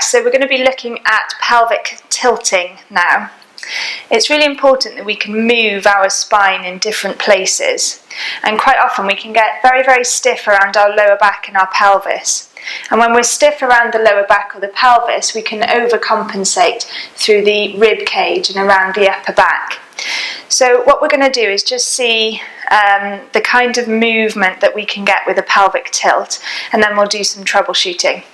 so we're going to be looking at pelvic tilting now. It's really important that we can move our spine in different places, and quite often we can get very, very stiff around our lower back and our pelvis. And when we're stiff around the lower back or the pelvis, we can overcompensate through the rib cage and around the upper back. So what we're going to do is just see the kind of movement that we can get with a pelvic tilt, and then we'll do some troubleshooting.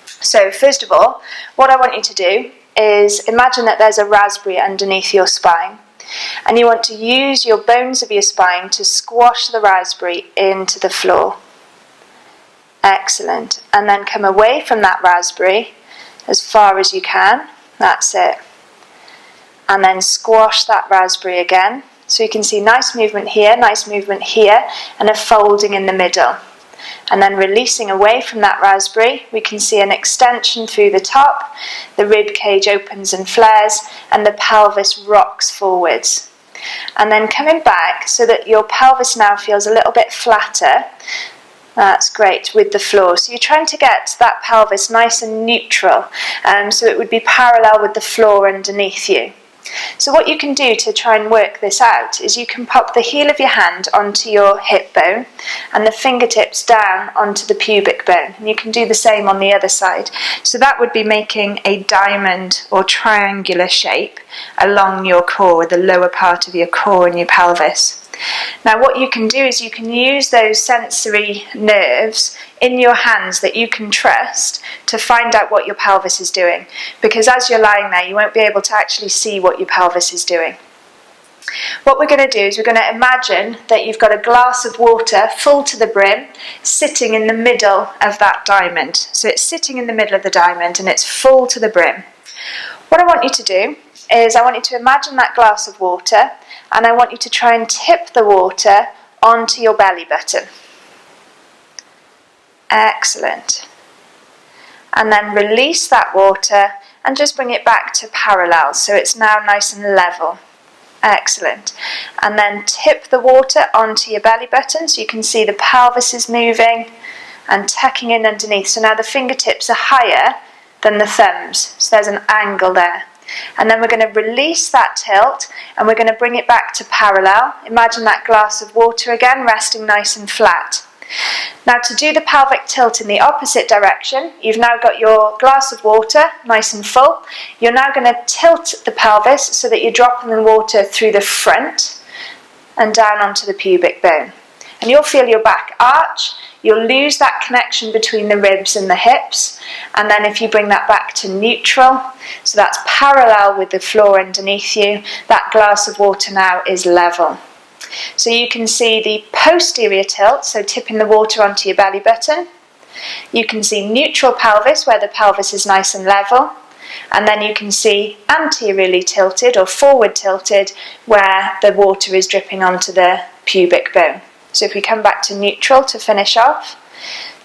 So first of all, what I want you to do is imagine that there's a raspberry underneath your spine, and you want to use your bones of your spine to squash the raspberry into the floor. Excellent. And then come away from that raspberry as far as you can. That's it. And then squash that raspberry again. So you can see nice movement here, and a folding in the middle. And then releasing away from that raspberry, we can see an extension through the top, the rib cage opens and flares, and the pelvis rocks forwards. And then coming back so that your pelvis now feels a little bit flatter. That's great, with the floor. So you're trying to get that pelvis nice and neutral, so it would be parallel with the floor underneath you. So what you can do to try and work this out is you can pop the heel of your hand onto your hip bone and the fingertips down onto the pubic bone. And you can do the same on the other side. So that would be making a diamond or triangular shape along your core, the lower part of your core and your pelvis. Now what you can do is you can use those sensory nerves in your hands that you can trust to find out what your pelvis is doing, because as you're lying there you won't be able to actually see what your pelvis is doing. What we're going to do is we're going to imagine that you've got a glass of water full to the brim sitting in the middle of that diamond. So it's sitting in the middle of the diamond and it's full to the brim. What I want you to do is I want you to imagine that glass of water, and I want you to try and tip the water onto your belly button. Excellent. And then release that water and just bring it back to parallel, so it's now nice and level. Excellent. And then tip the water onto your belly button so you can see the pelvis is moving and tucking in underneath. So now the fingertips are higher than the thumbs, so there's an angle there. And then we're going to release that tilt and we're going to bring it back to parallel. Imagine that glass of water again resting nice and flat. Now to do the pelvic tilt in the opposite direction, you've now got your glass of water nice and full. You're now going to tilt the pelvis so that you're dropping the water through the front and down onto the pubic bone. And you'll feel your back arch. You'll lose that connection between the ribs and the hips, and then if you bring that back to neutral, so that's parallel with the floor underneath you, that glass of water now is level. So you can see the posterior tilt, so tipping the water onto your belly button. You can see neutral pelvis, where the pelvis is nice and level, and then you can see anteriorly tilted or forward tilted, where the water is dripping onto the pubic bone. So if we come back to neutral to finish off,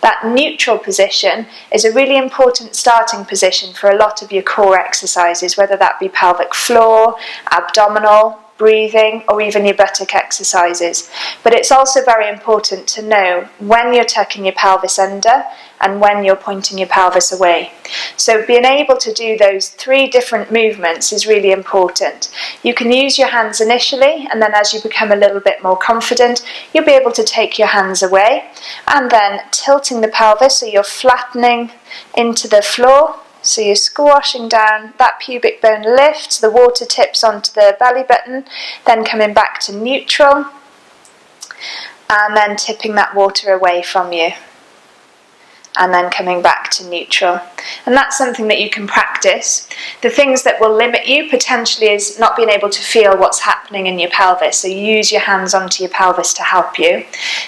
that neutral position is a really important starting position for a lot of your core exercises, whether that be pelvic floor, abdominal, breathing, or even your buttock exercises. But it's also very important to know when you're tucking your pelvis under and when you're pointing your pelvis away. So being able to do those 3 different movements is really important. You can use your hands initially, and then as you become a little bit more confident, you'll be able to take your hands away, and then tilting the pelvis so you're flattening into the floor. So you're squashing down, that pubic bone lifts, the water tips onto the belly button, then coming back to neutral, and then tipping that water away from you, and then coming back to neutral. And that's something that you can practice. The things that will limit you potentially is not being able to feel what's happening in your pelvis, so use your hands onto your pelvis to help you.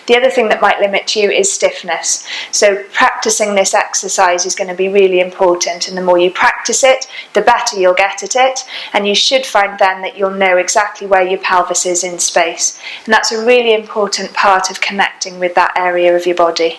The other thing that might limit you is stiffness. So practicing this exercise is going to be really important, and the more you practice it, the better you'll get at it, and you should find then that you'll know exactly where your pelvis is in space. And that's a really important part of connecting with that area of your body.